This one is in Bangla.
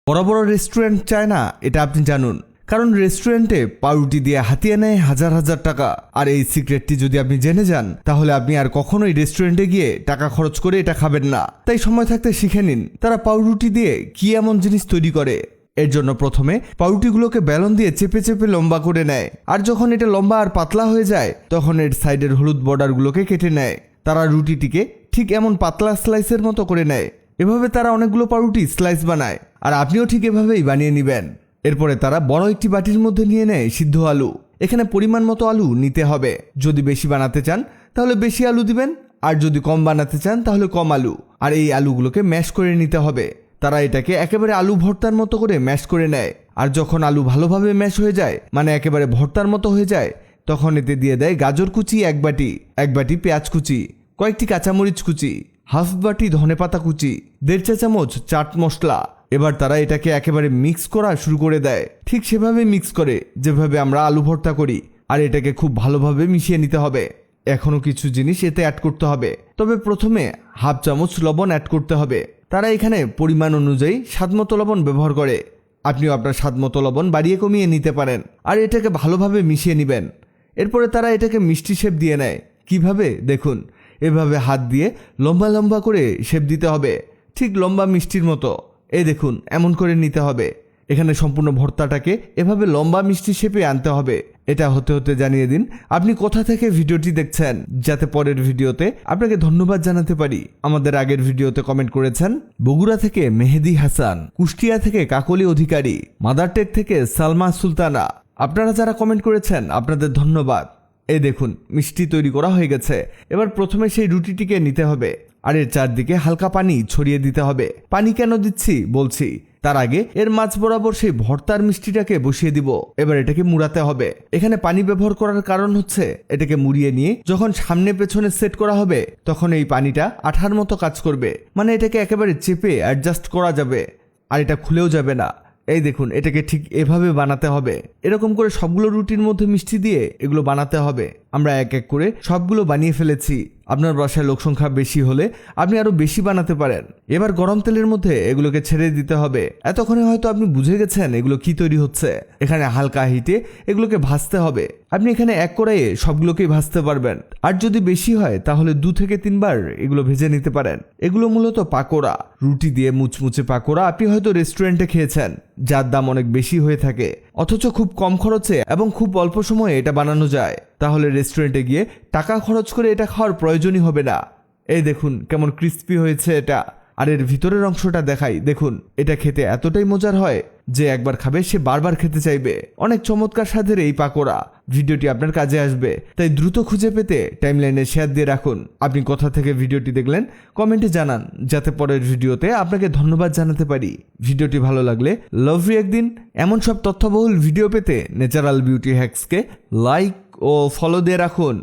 বড় বড় রেস্টুরেন্ট চায় না, এটা আপনি জানুন। কারণ রেস্টুরেন্টে পাউরুটি দিয়ে হাতিয়ে নেয় হাজার হাজার টাকা। আর এই সিক্রেটটি যদি আপনি জেনে যান, তাহলে আপনি আর কখনোই রেস্টুরেন্টে গিয়ে টাকা খরচ করে এটা খাবেন না। তাই সময় থাকতে শিখে নিন তারা পাউরুটি দিয়ে কি এমন জিনিস তৈরি করে। এর জন্য প্রথমে পাউরুটিগুলোকে বেলন দিয়ে চেপে চেপে লম্বা করে নেয়, আর যখন এটা লম্বা আর পাতলা হয়ে যায় তখন এর সাইডের হলুদ বর্ডারগুলোকে কেটে নেয়। তারা রুটিটিকে ঠিক এমন পাতলা স্লাইসের মতো করে নেয়। এভাবে তারা অনেকগুলো পাউরুটি স্লাইস বানায়, আর আপনিও ঠিক এভাবেই বানিয়ে নেবেন। এরপরে তারা বড় একটি বাটির মধ্যে নিয়ে নেয় সিদ্ধ আলু। এখানে পরিমাণ মতো আলু নিতে হবে। যদি বেশি বানাতে চান তাহলে বেশি আলু দিবেন, আর যদি কম বানাতে চান তাহলে কম আলু। আর এই আলুগুলোকে ম্যাশ করে নিতে হবে। তারা এটাকে একেবারে আলু ভর্তার মতো করে ম্যাশ করে নেয়। আর যখন আলু ভালোভাবে ম্যাশ হয়ে যায়, মানে একেবারে ভর্তার মতো হয়ে যায়, তখন এতে দিয়ে দেয় গাজর কুচি এক বাটি পেঁয়াজ কুচি, কয়েকটি কাঁচামরিচ কুচি, হাফ বাটি ধনেপাতা কুচি, 1.5 চা চামচ চাট মশলা। এবার তারা এটাকে একেবারে মিক্স করা শুরু করে দেয়, ঠিক সেভাবে মিক্স করে যেভাবে আমরা আলু ভর্তা করি। আর এটাকে খুব ভালোভাবে মিশিয়ে নিতে হবে। এখনও কিছু জিনিস এতে অ্যাড করতে হবে, তবে প্রথমে হাফ চামচ লবণ অ্যাড করতে হবে। তারা এখানে পরিমাণ অনুযায়ী স্বাদমতো লবণ ব্যবহার করে। আপনিও আপনার স্বাদমতো লবণ বাড়িয়ে কমিয়ে নিতে পারেন। আর এটাকে ভালোভাবে মিশিয়ে নেবেন। এরপরে তারা এটাকে মিষ্টি শেপ দিয়ে নেয়। কিভাবে দেখুন, এভাবে হাত দিয়ে লম্বা লম্বা করে শেপ দিতে হবে, ঠিক লম্বা মিষ্টির মতো। এই দেখুন, এমন করে নিতে হবে। এখানে সম্পূর্ণ ভর্তাটাকে এভাবে লম্বা মিষ্টি শেপে আনতে হবে। এটা হতে হতে জানিয়ে দিন আপনি কোথা থেকে ভিডিওটি দেখছেন, যাতে পরের ভিডিওতে আপনাকে ধন্যবাদ জানাতে পারি। আমাদের আগের ভিডিওতে কমেন্ট করেছেন বগুড়া থেকে মেহেদি হাসান, কুষ্টিয়া থেকে কাকলি অধিকারী, মাদারটেক থেকে সালমা সুলতানা। আপনারা যারা কমেন্ট করেছেন আপনাদের ধন্যবাদ। এই দেখুন, মিষ্টি তৈরি করা হয়ে গেছে। এবার প্রথমে সেই রুটিটিকে নিতে হবে, আর এর চারদিকে হালকা পানি ছড়িয়ে দিতে হবে। পানি কেন দিচ্ছি বলছি, তার আগে এর মাঝ বরাবর সেই ভর্তার মিষ্টিটাকে বসিয়ে দিব। এবার এটাকে মুড়াতে হবে। এখানে পানি ব্যবহার করার কারণ হচ্ছে এটাকে মুড়িয়ে নিয়ে যখন সামনে পেছনে সেট করা হবে, তখন এই পানিটা আঠার মতো কাজ করবে। মানে এটাকে একেবারে চেপে অ্যাডজাস্ট করা যাবে, আর এটা খুলেও যাবে না। এই দেখুন, এটাকে ঠিক এভাবে বানাতে হবে। এরকম করে সবগুলো রুটির মধ্যে মিষ্টি দিয়ে এগুলো বানাতে হবে। আমরা এক এক করে সবগুলো বানিয়ে ফেলেছি। আপনার বাসায় লোক সংখ্যা বেশি হলে আপনি আরো বেশি বানাতে পারেন। এবার গরম তেলের মধ্যে এগুলোকে ছেড়ে দিতে হবে। এতক্ষণে হয়তো আপনি বুঝে গেছেন এগুলো কি তৈরি হচ্ছে। এখানে হালকা হিটে এগুলোকে ভাজতে হবে। আপনি এখানে এক কড়াইয়ে সবগুলোকেই ভাজতে পারবেন। আর যদি বেশি হয় তাহলে 2 থেকে 3 বার এগুলো ভেজে নিতে পারেন। এগুলো মূলত পাকোড়া, রুটি দিয়ে মুচমুচে পাকোড়া। আপনি হয়তো রেস্টুরেন্টে খেয়েছেন, যার দাম অনেক বেশি হয়ে থাকে, অথচ খুব কম খরচে এবং খুব অল্প সময়ে এটা বানানো যায়। তাহলে রেস্টুরেন্টে গিয়ে টাকা খরচ করে এটা খাওয়ার প্রয়োজনই হবে না। এই দেখুন কেমন ক্রিস্পি হয়েছে এটা। আর এর ভিতরের অংশটা দেখাই, দেখুন এটা খেতে এতটাই মজার হয় যে একবার খাবে সে বারবার খেতে চাইবে। অনেক চমৎকার স্বাদের এই পাকোড়া। ভিডিওটি আপনার কাজে আসবে, তাই দ্রুত খুঁজে পেতে টাইমলাইনে শেয়ার দিয়ে রাখুন। আপনি কোথা থেকে ভিডিওটি দেখলেন কমেন্টে জানান, যাতে পরের ভিডিওতে আপনাকে ধন্যবাদ জানাতে পারি। ভিডিওটি ভালো লাগলে লাভ রিঅ্যাক্ট দিন। এমন সব তথ্যবহুল ভিডিও পেতে ন্যাচারাল বিউটি হ্যাক্সকে লাইক ও ফলো দিয়ে রাখুন।